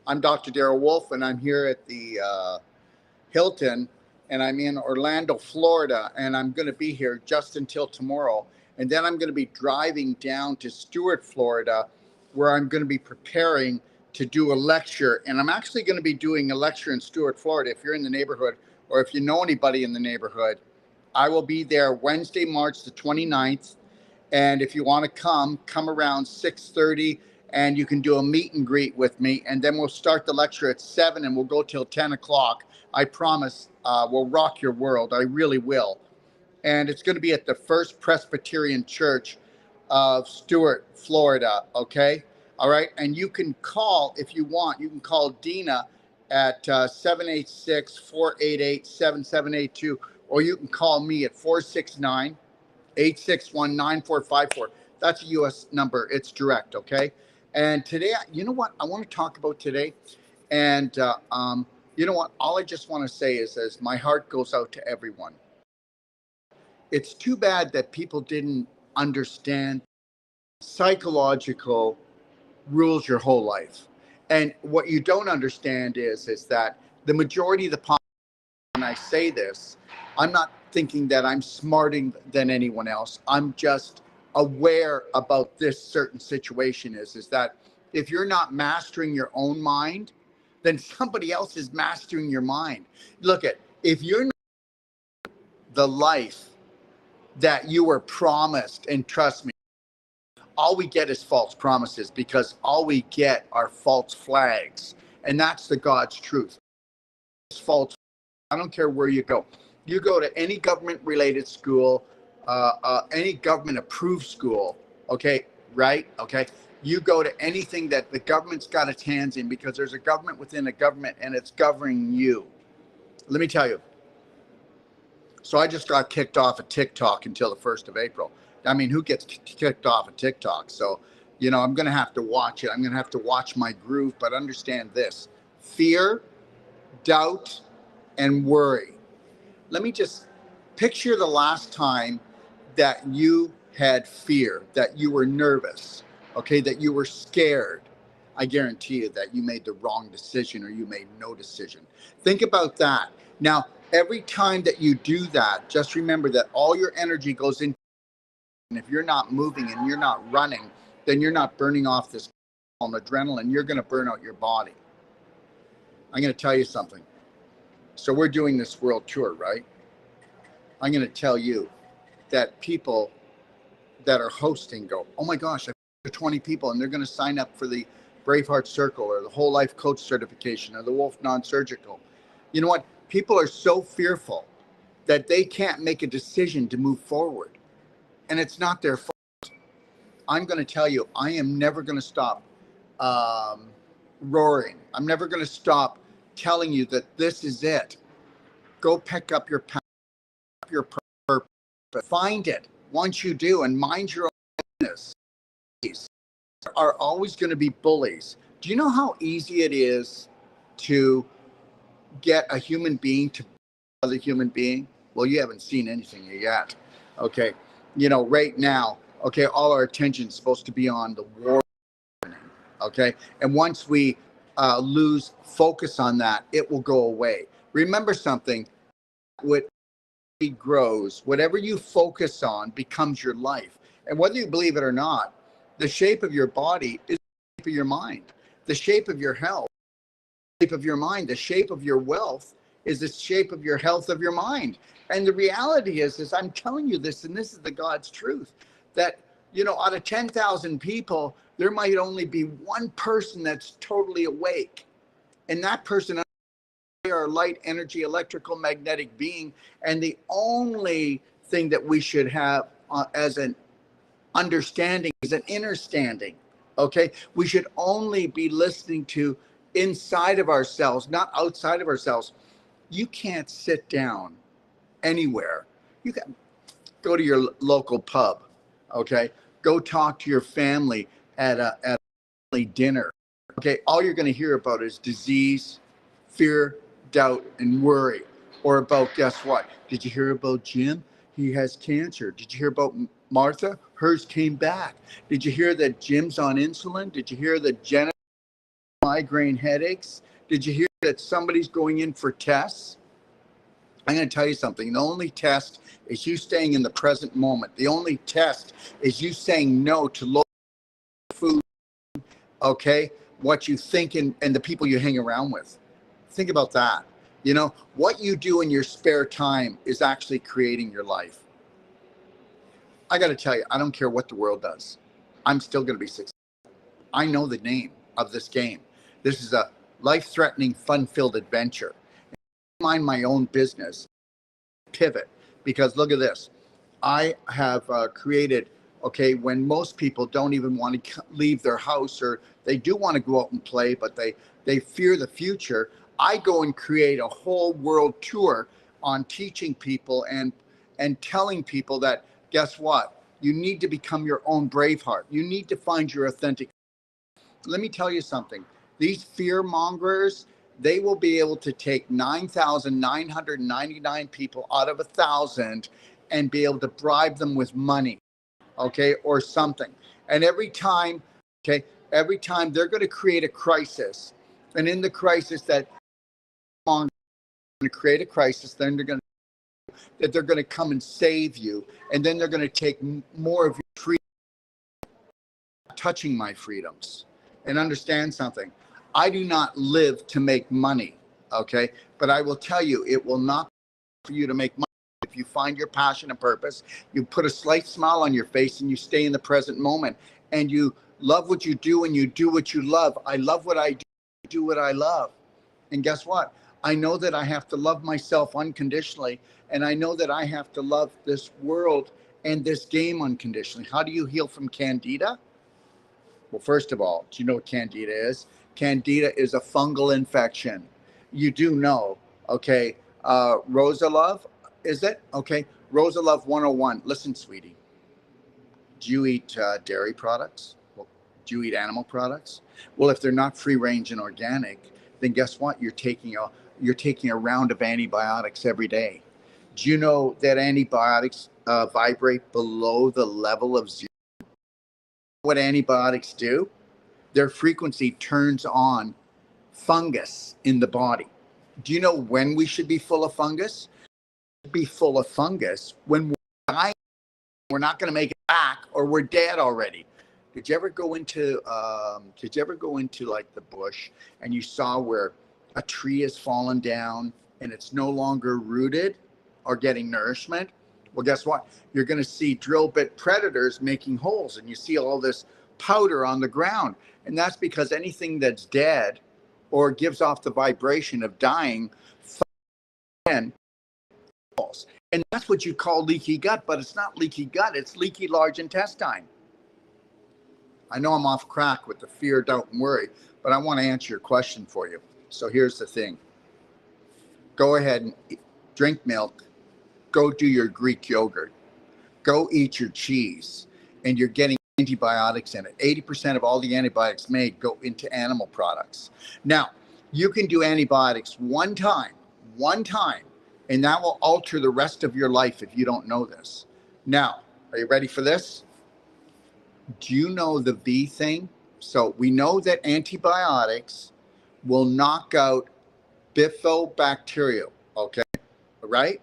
I'm Dr. Wolfe, and I'm here at the Hilton, and I'm in Orlando, Florida, and I'm going to be here just until tomorrow. And then I'm going to be driving down to Stuart, Florida, where I'm going to be preparing to do a lecture. And I'm actually going to be doing a lecture in Stuart, Florida. If you're in the neighborhood or if you know anybody in the neighborhood, I will be there Wednesday, March the 29th. And if you want to come around 6:30, and you can do a meet and greet with me. And then we'll start the lecture at 7 and we'll go till 10 o'clock. I promise we'll rock your world. I really will. And it's going to be at the First Presbyterian Church of Stuart, Florida. Okay. All right. And you can call, if you want, you can call Dina at 786-488-7782, or you can call me at 469-861-9454. That's a U.S. number. It's direct, okay? And today, you know what I want to talk about today? And you know what? All I just want to say is my heart goes out to everyone. It's too bad that people didn't understand psychological rules your whole life. And what you don't understand is that the majority of the population, when I say this, I'm not thinking that I'm smarter than anyone else. I'm just aware about this certain situation is that if you're not mastering your own mind, then somebody else is mastering your mind. Look at, if you're not the life that you were promised, and trust me, all we get is false promises, because all we get are false flags. And that's the God's truth. It's false. I don't care where you go. You go to any government-related school, any government-approved school, okay, right? Okay, you go to anything that the government's got its hands in, because there's a government within a government, and it's governing you. Let me tell you. So I just got kicked off of TikTok until the 1st of April. I mean, who gets kicked off of TikTok? So, you know, I'm going to have to watch it. I'm going to have to watch my groove, but understand this: fear, doubt, and worry. Let me just picture the last time that you had fear, that you were nervous, okay, that you were scared. I guarantee you that you made the wrong decision, or you made no decision. Think about that. Now, every time that you do that, just remember that all your energy goes into, and if you're not moving and you're not running, then you're not burning off this adrenaline. You're going to burn out your body. I'm going to tell you something. So we're doing this world tour, right? I'm going to tell you that people that are hosting go, oh my gosh, I've got 20 people, and they're going to sign up for the Braveheart Circle or the Whole Life Coach certification or the Wolf Non-Surgical. You know what? People are so fearful that they can't make a decision to move forward. And it's not their fault. I'm going to tell you, I am never going to stop roaring. I'm never going to stop telling you that this is it. Go pick up your path, your purpose, find it. Once you do, and mind your own business, are always going to be bullies. Do you know how easy it is to get a human being to another human being? Well, you haven't seen anything yet. Okay. You know, right now, okay, all our attention is supposed to be on the war. Okay. And once we lose focus on that, it will go away. Remember something: what grows, whatever you focus on becomes your life. And whether you believe it or not, the shape of your body is the shape of your mind. The shape of your health, the shape of your mind, the shape of your wealth is the shape of your health of your mind. And the reality is I'm telling you this, and this is the God's truth, that, you know, out of 10,000 people, there might only be one person that's totally awake. And that person, they are light, energy, electrical, magnetic being. And the only thing that we should have as an understanding is an inner standing. Okay. We should only be listening to inside of ourselves, not outside of ourselves. You can't sit down anywhere. You can go to your local pub. Okay. Go talk to your family at a family dinner. Okay. All you're going to hear about is disease, fear, doubt, and worry. Or about, guess what? Did you hear about Jim? He has cancer. Did you hear about Martha? Hers came back. Did you hear that Jim's on insulin? Did you hear that Jenna migraine headaches? Did you hear that somebody's going in for tests? I'm going to tell you something. The only test is you staying in the present moment. The only test is you saying no to low food, okay? What you think and the people you hang around with. Think about that. You know, what you do in your spare time is actually creating your life. I got to tell you, I don't care what the world does. I'm still going to be successful. I know the name of this game. This is a life-threatening, fun-filled adventure. Mind my own business, pivot, because look at this. I have created, okay, when most people don't even want to leave their house, or they do want to go out and play, but they fear the future. I go and create a whole world tour on teaching people and telling people that, guess what? You need to become your own Braveheart. You need to find your authentic. Let me tell you something. These fearmongers, they will be able to take 9,999 people out of 1,000 and be able to bribe them with money, okay, or something. And every time they're going to create a crisis. And in the crisis that going to create a crisis, then they're going to come and save you. And then they're going to take more of your freedom, touching my freedoms. And understand something. I do not live to make money, okay? But I will tell you, it will not be for you to make money. If you find your passion and purpose, you put a slight smile on your face and you stay in the present moment and you love what you do and you do what you love. I love what I do what I love. And guess what? I know that I have to love myself unconditionally, and I know that I have to love this world and this game unconditionally. How do you heal from candida? Well, first of all, do you know what candida is? Candida is a fungal infection. You do know, okay? Rosa Love, is it? Okay, Rosa Love 101. Listen, sweetie, do you eat dairy products? Well, do you eat animal products? Well, if they're not free range and organic, then guess what? You're taking a round of antibiotics every day. Do you know that antibiotics vibrate below the level of zero? What antibiotics do? Their frequency turns on fungus in the body. Do you know when we should be full of fungus? Be full of fungus when we're dying. We're not going to make it back, or we're dead already. Did you ever go into like the bush and you saw where a tree has fallen down and it's no longer rooted or getting nourishment? Well, guess what? You're going to see drill bit predators making holes, and you see all this powder on the ground. And that's because anything that's dead or gives off the vibration of dying, and that's what you call leaky gut, but it's not leaky gut, it's leaky large intestine. I know I'm off crack with the fear, doubt, and worry, but I want to answer your question for you. So here's the thing. Go ahead and drink milk. Go do your Greek yogurt. Go eat your cheese. And you're getting antibiotics in it. 80% of all the antibiotics made go into animal products. Now, you can do antibiotics one time, and that will alter the rest of your life if you don't know this. Now, are you ready for this? Do you know the V thing? So we know that antibiotics will knock out bifidobacteria, okay? Right?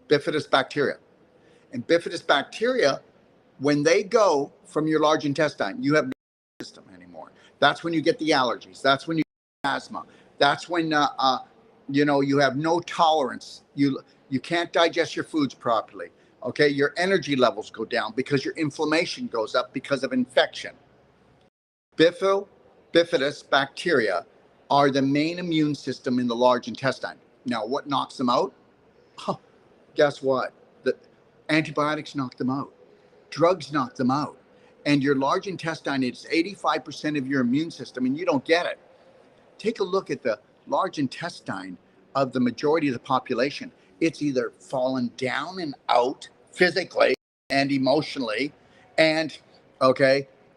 Bifidus bacteria. And bifidus bacteria, when they go from your large intestine, you have no system anymore. That's when you get the allergies. That's when you get asthma. That's when you have no tolerance. You can't digest your foods properly. Okay, your energy levels go down because your inflammation goes up because of infection. Bifidus bacteria are the main immune system in the large intestine. Now, what knocks them out? Guess what? The antibiotics knock them out. Drugs knock them out. And your large intestine is 85% of your immune system, and you don't get it. Take a look at the large intestine of the majority of the population. It's either fallen down and out physically and emotionally, and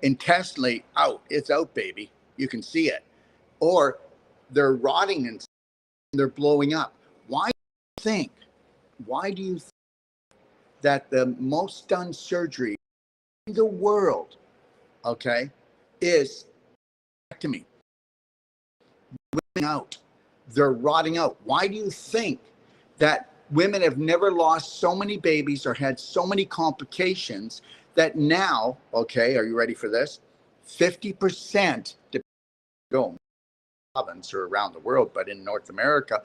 intestinally out. It's out, baby. You can see it. Or they're rotting and they're blowing up. Why do you think that the most done surgery in the world, is hysterectomy? out. They're rotting out. Why do you think that women have never lost so many babies or had so many complications that now, okay, are you ready for this? 50% go province or around the world, but in North America,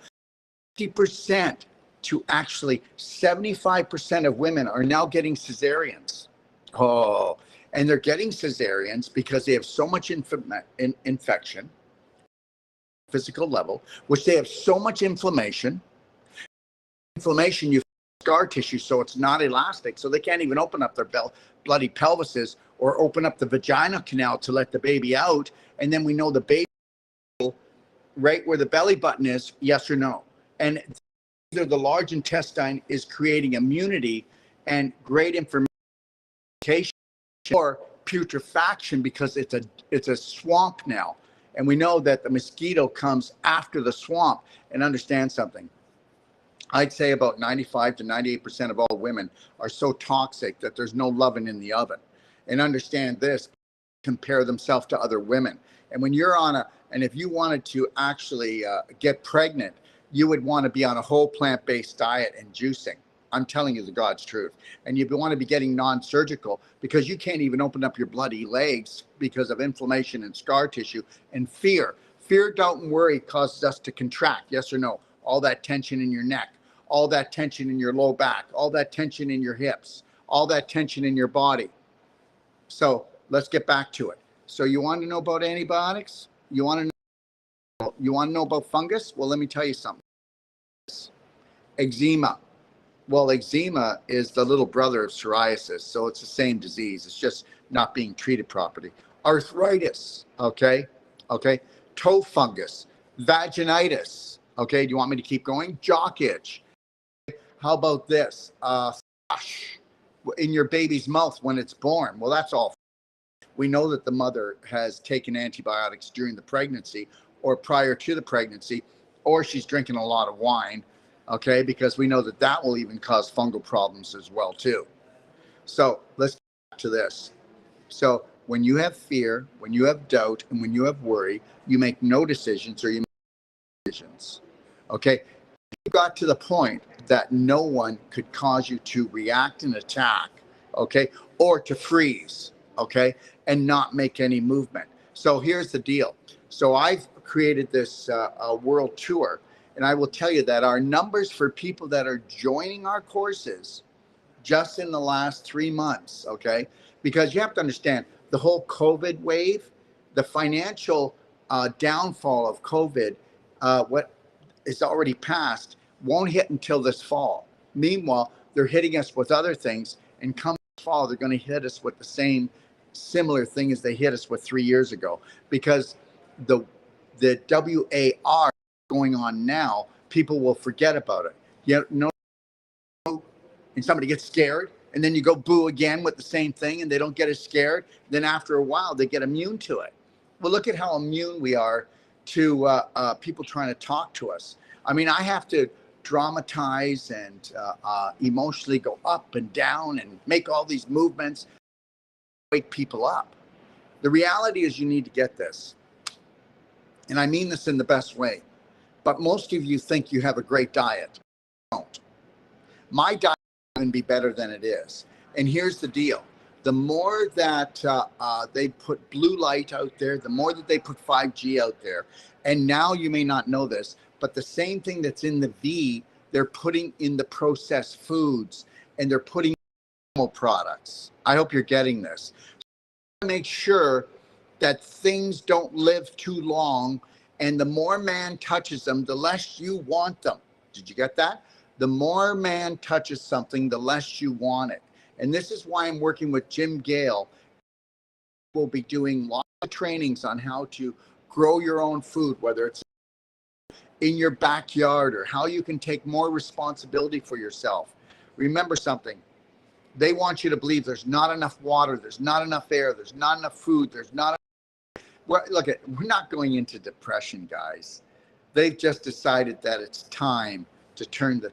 50% to actually 75% of women are now getting cesareans. Oh, and they're getting cesareans because they have so much infection, physical level, which they have so much inflammation. Inflammation, you scar tissue, so it's not elastic, so they can't even open up their bloody pelvises or open up the vagina canal to let the baby out. And then we know the baby right where the belly button is, yes or no. And either the large intestine is creating immunity and great information, or putrefaction because it's a swamp now. And we know that the mosquito comes after the swamp. And understand something. I'd say about 95 to 98% of all women are so toxic that there's no loving in the oven. And understand this, compare themselves to other women. And when you're on and if you wanted to actually get pregnant, you would want to be on a whole plant-based diet and juicing. I'm telling you the God's truth. And you want to be getting non-surgical because you can't even open up your bloody legs because of inflammation and scar tissue and fear. Fear, doubt, and worry causes us to contract, yes or no? All that tension in your neck, all that tension in your low back, all that tension in your hips, all that tension in your body. So let's get back to it. So you want to know about antibiotics? You want to know about fungus? Well, let me tell you something. Eczema. Well, eczema is the little brother of psoriasis, so it's the same disease. It's just not being treated properly. Arthritis, okay? Toe fungus, vaginitis, okay? Do you want me to keep going? Jock itch. How about this? Thrush in your baby's mouth when it's born. Well, that's all. We know that the mother has taken antibiotics during the pregnancy or prior to the pregnancy, or she's drinking a lot of wine, okay? Because we know that that will even cause fungal problems as well, too. So let's get back to this. So when you have fear, when you have doubt, and when you have worry, you make no decisions or you make decisions, okay? You got to the point that no one could cause you to react and attack, okay? Or to freeze, okay? And not make any movement. So here's the deal. So I've created this world tour, and I will tell you that our numbers for people that are joining our courses just in the last 3 months, okay? Because you have to understand the whole COVID wave, the financial downfall of COVID, what is already passed, won't hit until this fall. Meanwhile, they're hitting us with other things, and come fall, they're going to hit us with the same similar thing as they hit us with 3 years ago, because the WAR going on now, people will forget about it. You know, and somebody gets scared, and then you go boo again with the same thing, and they don't get as scared. Then after a while, they get immune to it. Well, look at how immune we are to people trying to talk to us. I mean, I have to dramatize and emotionally go up and down and make all these movements, wake people up. The reality is you need to get this. And I mean this in the best way. But most of you think you have a great diet. Don't. My diet can be better than it is. And here's the deal. The more that they put blue light out there, the more that they put 5G out there. And now you may not know this, but the same thing that's in the V, they're putting in the processed foods, and they're putting animal products. I hope you're getting this. So make sure that things don't live too long, and the more man touches them, the less you want them. Did you get that? The more man touches something, the less you want it. And this is why I'm working with Jim Gale. We'll be doing lots of trainings on how to grow your own food, whether it's in your backyard or how you can take more responsibility for yourself. Remember something. They want you to believe there's not enough water, there's not enough air, there's not enough food, there's not enough. Well, look, we're not going into depression, guys. They've just decided that it's time to turn the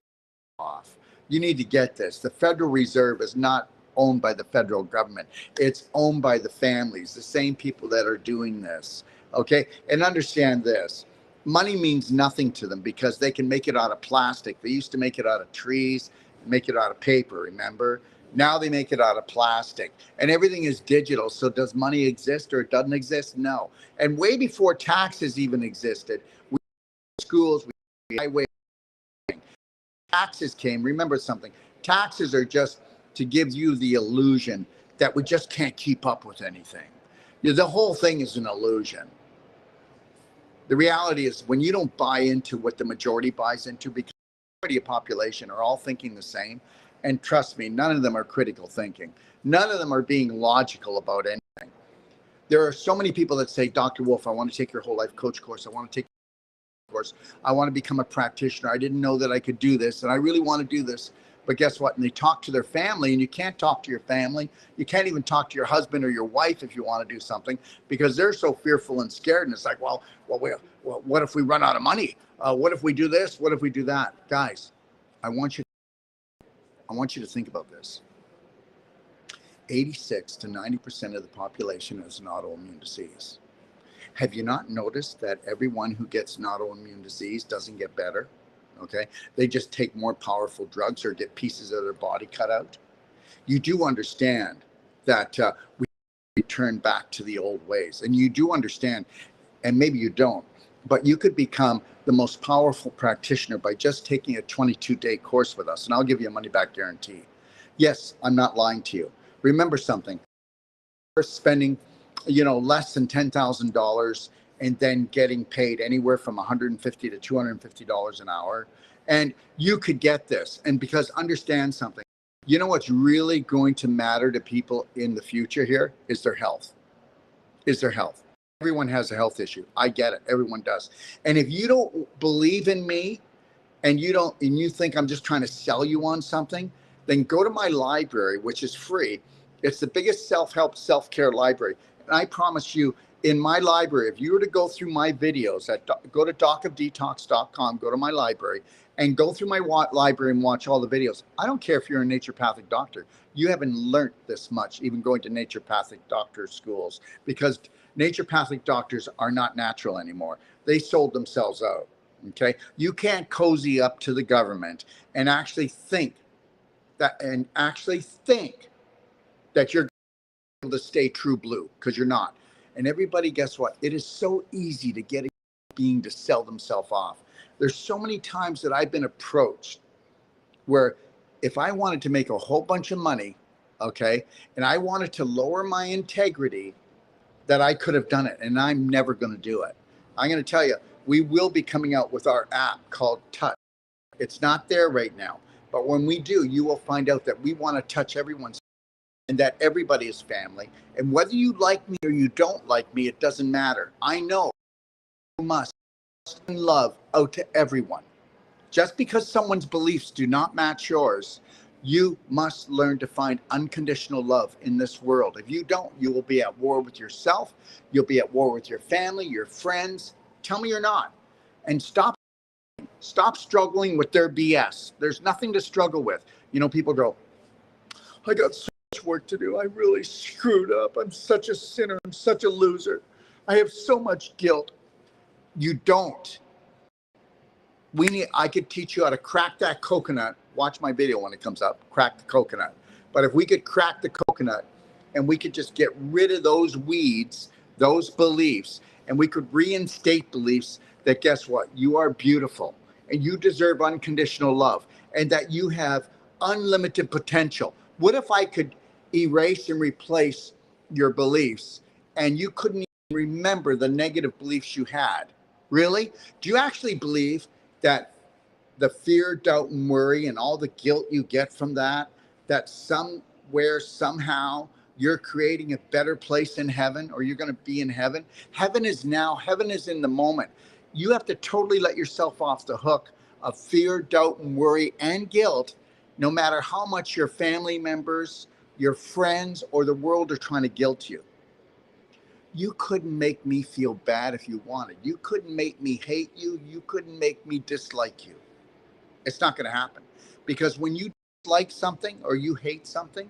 off. You need to get this. The Federal Reserve is not owned by the federal government. It's owned by the families, the same people that are doing this. Okay? And understand this. money means nothing to them because they can make it out of plastic. They used to make it out of trees, make it out of paper, remember? Now they make it out of plastic, and everything is digital. So does money exist or it doesn't exist? No. And way before taxes even existed, we schools, we highway, taxes came. Remember something, taxes are just to give you the illusion that we just can't keep up with anything. The whole thing is an illusion. The reality is when you don't buy into what the majority buys into, because the majority of population are all thinking the same, and trust me, none of them are critical thinking. None of them are being logical about anything. There are so many people that say, Dr. Wolfe, I want to take your whole life coach course. I want to take your course. I want to become a practitioner. I didn't know that I could do this, and I really want to do this. But guess what? And they talk to their family, and you can't talk to your family. You can't even talk to your husband or your wife if you want to do something, because they're so fearful and scared. And it's like, well, what if we run out of money? What if we do this? What if we do that? Guys, I want you to think about this. 86 to 90% of the population has an autoimmune disease. Have you not noticed that everyone who gets an autoimmune disease doesn't get better? Okay, they just take more powerful drugs or get pieces of their body cut out. You do understand that we return back to the old ways, and you do understand, and maybe you don't, but you could become the most powerful practitioner by just taking a 22-day course with us, and I'll give you a money-back guarantee. Yes, I'm not lying to you. Remember something, we're spending, less than $10,000 and then getting paid anywhere from $150 to $250 an hour. And you could get this. And because understand something, you know what's really going to matter to people in the future here is their health. Everyone has a health issue. I get it. Everyone does. And if you don't believe in me and you think I'm just trying to sell you on something, then go to my library, which is free. It's the biggest self-help, self-care library. And I promise you, in my library, if you were to go through my videos, go to docofdetox.com, go to my library, and go through my library and watch all the videos. I don't care if you're a naturopathic doctor. You haven't learned this much, even going to naturopathic doctor schools, because naturopathic doctors are not natural anymore. They sold themselves out, okay? You can't cozy up to the government and actually think that you're able to stay true blue, because you're not. And everybody, guess what? It is so easy to get a being to sell themselves off. There's so many times that I've been approached where if I wanted to make a whole bunch of money, okay, and I wanted to lower my integrity, that I could have done it, and I'm never going to do it. I'm going to tell you, we will be coming out with our app called Touch. It's not there right now, but when we do, you will find out that we want to touch everyone's, and that everybody is family. And whether you like me or you don't like me, it doesn't matter. I know you must send love out to everyone. Just because someone's beliefs do not match yours, you must learn to find unconditional love in this world. If you don't, you will be at war with yourself. You'll be at war with your family, your friends. Tell me you're not. And stop struggling with their BS. There's nothing to struggle with. People go, I got so much work to do. I really screwed up. I'm such a sinner. I'm such a loser. I have so much guilt. You don't. I could teach you how to crack that coconut. Watch my video when it comes up, crack the coconut. But if we could crack the coconut and we could just get rid of those weeds, those beliefs, and we could reinstate beliefs that, guess what? You are beautiful and you deserve unconditional love and that you have unlimited potential. What if I could erase and replace your beliefs and you couldn't even remember the negative beliefs you had? Really? Do you actually believe that the fear, doubt, and worry and all the guilt you get from that somewhere, somehow, you're creating a better place in heaven, or you're going to be in heaven? Heaven is now. Heaven is in the moment. You have to totally let yourself off the hook of fear, doubt, and worry and guilt, no matter how much your family members, your friends, or the world are trying to guilt you. You couldn't make me feel bad if you wanted. You couldn't make me hate you. You couldn't make me dislike you. It's not going to happen. Because when you dislike something or you hate something,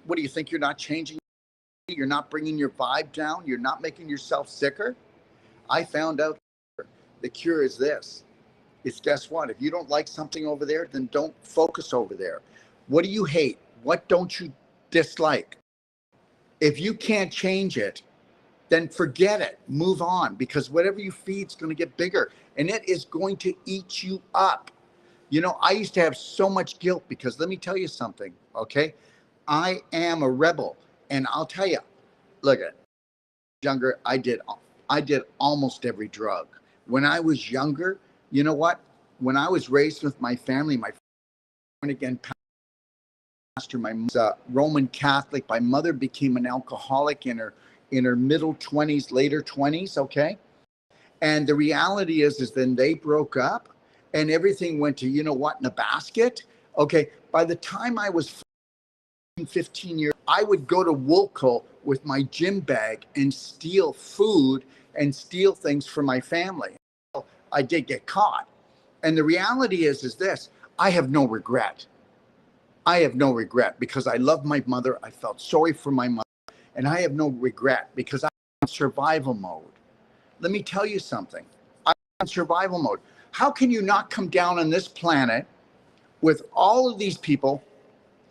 what do you think? You're not changing? You're not bringing your vibe down? You're not making yourself sicker? I found out The cure is this. It's guess what? If you don't like something over there, then don't focus over there. What do you hate? What don't you dislike? If you can't change it, then forget it. Move on, because whatever you feed is going to get bigger and it is going to eat you up. You know, I used to have so much guilt because let me tell you something, okay? I am a rebel. And I'll tell you, look at younger, I did almost every drug. When I was younger, you know what? When I was raised with my family, my born again pastor, my mom's a Roman Catholic. My mother became an alcoholic in her middle 20s, later 20s, okay? And the reality is then they broke up and everything went to, you know what, in a basket. Okay, by the time I was 15 years, I would go to Woolco with my gym bag and steal food and steal things for my family. I did get caught. And the reality is this, I have no regret. I have no regret because I love my mother. I felt sorry for my mother, and I have no regret because I'm in survival mode. Let me tell you something. I'm in survival mode. How can you not come down on this planet with all of these people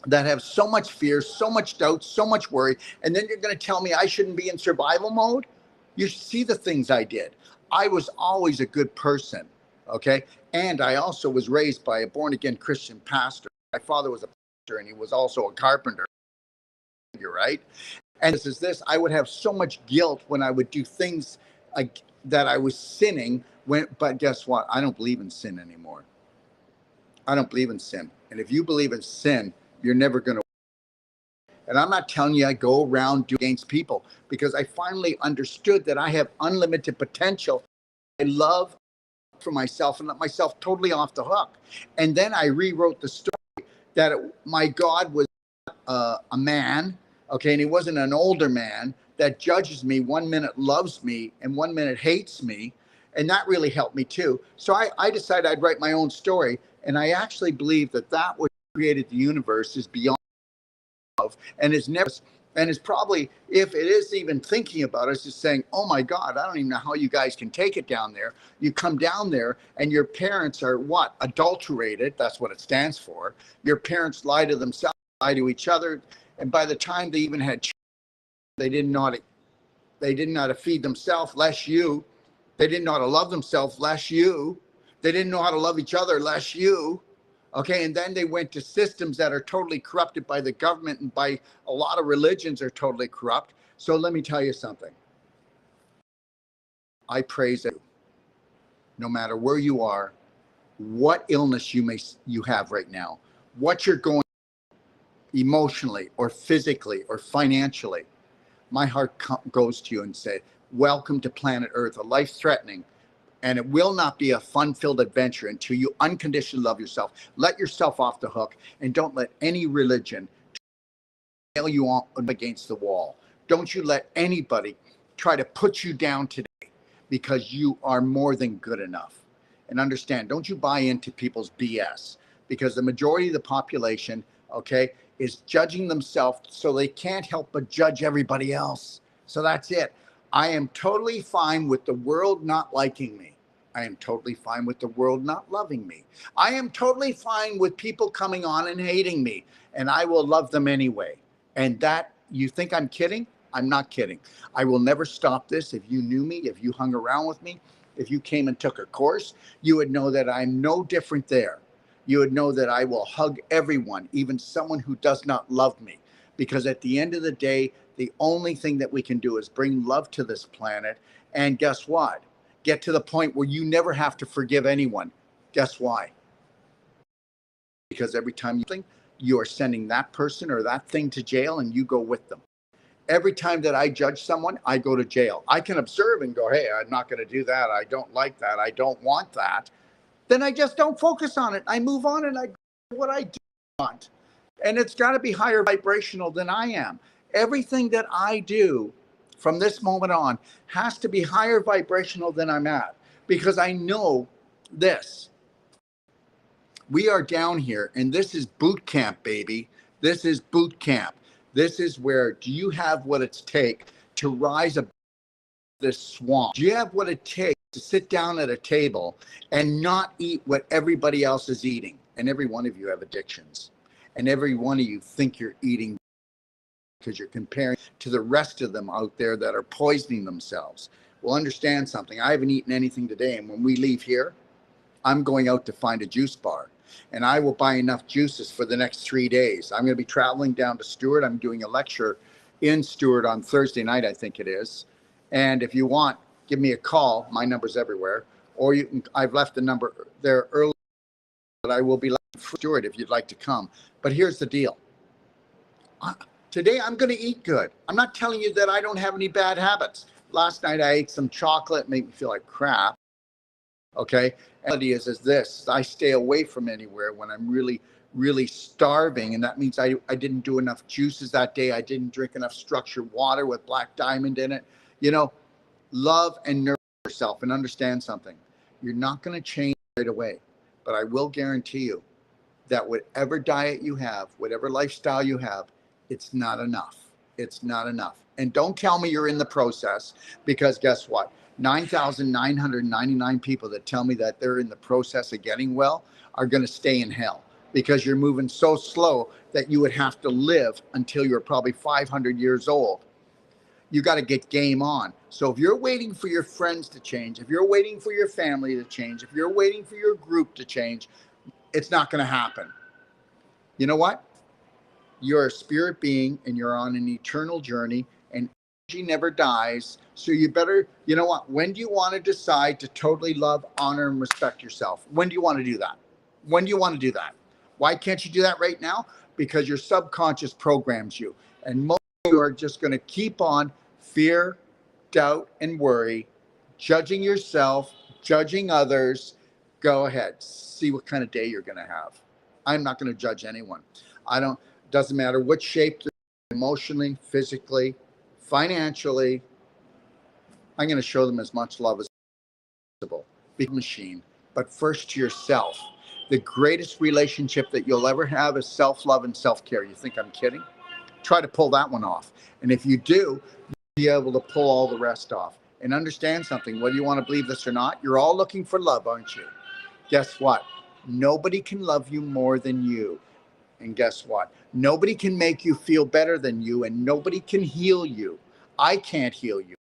that have so much fear, so much doubt, so much worry, and then you're going to tell me I shouldn't be in survival mode? You see the things I did. I was always a good person, okay? And I also was raised by a born-again Christian pastor. My father was a pastor, and he was also a carpenter, you're right? And this, I would have so much guilt when I would do things that I was sinning, but guess what? I don't believe in sin anymore. I don't believe in sin. And if you believe in sin, you're never going to. And I'm not telling you I go around doing against people, because I finally understood that I have unlimited potential. I love for myself and let myself totally off the hook. And then I rewrote the story that my God was a man, okay, and he wasn't an older man that judges me, 1 minute loves me and 1 minute hates me. And that really helped me too. So I decided I'd write my own story. And I actually believe that what created the universe is beyond love and is never, and is probably, if it is even thinking about it, it's just saying, oh my God, I don't even know how you guys can take it down there. You come down there and your parents are what? Adulterated. That's what it stands for. Your parents lie to themselves, lie to each other. And by the time they even had children, they didn't know how to feed themselves, less you. They didn't know how to love themselves, less you. They didn't know how to love each other, less you. Okay, and then they went to systems that are totally corrupted by the government and by a lot of religions are totally corrupt. So let me tell you something. I praise you. No matter where you are, what illness you have right now, what you're going emotionally or physically or financially, my heart goes to you and say, welcome to planet Earth, a life-threatening, and it will not be a fun-filled adventure until you unconditionally love yourself. Let yourself off the hook, and don't let any religion nail you on against the wall. Don't you let anybody try to put you down today, because you are more than good enough. And understand, don't you buy into people's BS, because the majority of the population, okay, is judging themselves, so they can't help but judge everybody else. So that's it. I am totally fine with the world not liking me. I am totally fine with the world not loving me. I am totally fine with people coming on and hating me, and I will love them anyway. And that, you think I'm kidding? I'm not kidding. I will never stop this. If you knew me, if you hung around with me, if you came and took a course, you would know that I'm no different there. You would know that I will hug everyone, even someone who does not love me. Because at the end of the day, the only thing that we can do is bring love to this planet. And guess what? Get to the point where you never have to forgive anyone. Guess why? Because every time you think, you are sending that person or that thing to jail, and you go with them. Every time that I judge someone, I go to jail. I can observe and go, hey, I'm not going to do that. I don't like that. I don't want that. Then I just don't focus on it. I move on and I do what I do want. And it's got to be higher vibrational than I am. Everything that I do from this moment on has to be higher vibrational than I'm at, because I know this. We are down here, and this is boot camp, baby. This is boot camp. This is where, do you have what it takes to rise above this swamp? Do you have what it takes to sit down at a table and not eat what everybody else is eating? And every one of you have addictions. And every one of you think you're eating because you're comparing to the rest of them out there that are poisoning themselves. Well, understand something. I haven't eaten anything today. And when we leave here, I'm going out to find a juice bar. And I will buy enough juices for the next 3 days. I'm going to be traveling down to Stewart. I'm doing a lecture in Stewart on Thursday night, I think it is. And if you want, give me a call. My number's everywhere. Or you can, I've left the number there early, but I will be for Stewart if you'd like to come. But here's the deal. Today, I'm going to eat good. I'm not telling you that I don't have any bad habits. Last night, I ate some chocolate, made me feel like crap. Okay. And the reality is this, I stay away from anywhere when I'm really starving. And that means I didn't do enough juices that day. I didn't drink enough structured water with Black Diamond in it. You know, love and nurture yourself and understand something. You're not going to change right away, but I will guarantee you that whatever diet you have, whatever lifestyle you have, it's not enough. It's not enough. And don't tell me you're in the process, because guess what? 9,999 people that tell me that they're in the process of getting well are going to stay in hell, because you're moving so slow that you would have to live until you're probably 500 years old. You got to get game on. So if you're waiting for your friends to change, if you're waiting for your family to change, if you're waiting for your group to change, it's not going to happen. You know what? You're a spirit being and you're on an eternal journey, and energy never dies. So you better, you know what? When do you want to decide to totally love, honor, and respect yourself? When do you want to do that? When do you want to do that? Why can't you do that right now? Because your subconscious programs you. And most of you are just going to keep on fear, doubt, and worry, judging yourself, judging others. Go ahead. See what kind of day you're going to have. I'm not going to judge anyone. Doesn't matter what shape they're in, emotionally, physically, financially. I'm going to show them as much love as possible. Be a machine, but first to yourself. The greatest relationship that you'll ever have is self-love and self-care. You think I'm kidding? Try to pull that one off. And if you do, you'll be able to pull all the rest off. And understand something, whether you want to believe this or not, you're all looking for love, aren't you? Guess what? Nobody can love you more than you. And guess what? Nobody can make you feel better than you, and nobody can heal you. I can't heal you.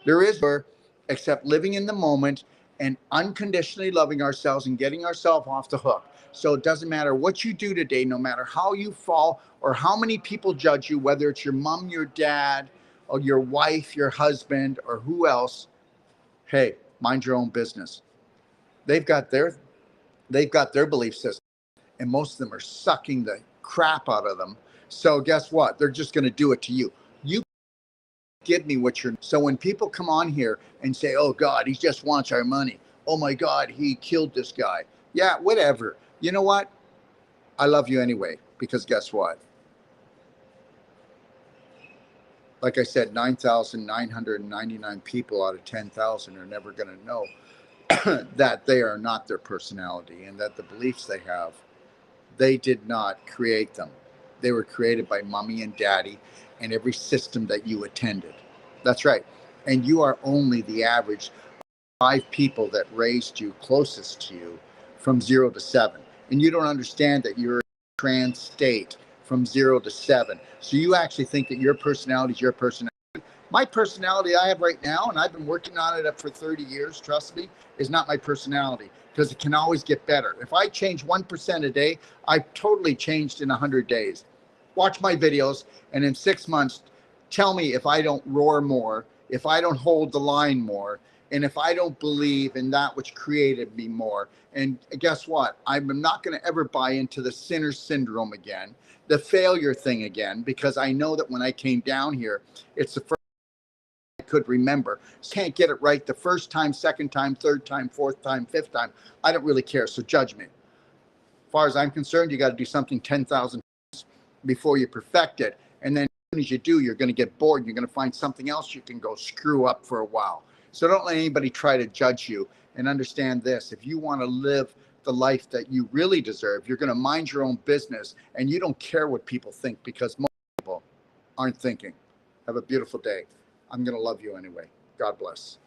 There is more except living in the moment and unconditionally loving ourselves and getting ourselves off the hook. So it doesn't matter what you do today, no matter how you fall or how many people judge you, whether it's your mom, your dad, or your wife, your husband, or who else. Hey, mind your own business. They've got their belief system, and most of them are sucking the crap out of them. So guess what? They're just going to do it to you. You give me what you're. So when people come on here and say, oh God, he just wants our money. Oh my God, he killed this guy. Yeah, whatever. You know what? I love you anyway, because guess what? Like I said, 9,999 people out of 10,000 are never going to know that they are not their personality, and that the beliefs they have, they did not create them. They were created by mommy and daddy and every system that you attended. That's right. And you are only the average of 5 people that raised you closest to you from 0 to 7. And you don't understand that you're in a trans state from 0 to 7. So you actually think that your personality is your personality. My personality I have right now, and I've been working on it for 30 years, trust me, is not my personality, because it can always get better. If I change 1% a day, I've totally changed in 100 days. Watch my videos, and in 6 months, tell me if I don't roar more, if I don't hold the line more, and if I don't believe in that which created me more. And guess what? I'm not going to ever buy into the sinner syndrome again, the failure thing again, because I know that when I came down here, it's the first could remember. Can't get it right the first time, second time, third time, fourth time, fifth time. I don't really care. So judge me. As far as I'm concerned, you got to do something 10,000 times before you perfect it. And then as soon as you do, you're going to get bored. You're going to find something else you can go screw up for a while. So don't let anybody try to judge you, and understand this. If you want to live the life that you really deserve, you're going to mind your own business, and you don't care what people think, because most people aren't thinking. Have a beautiful day. I'm going to love you anyway. God bless.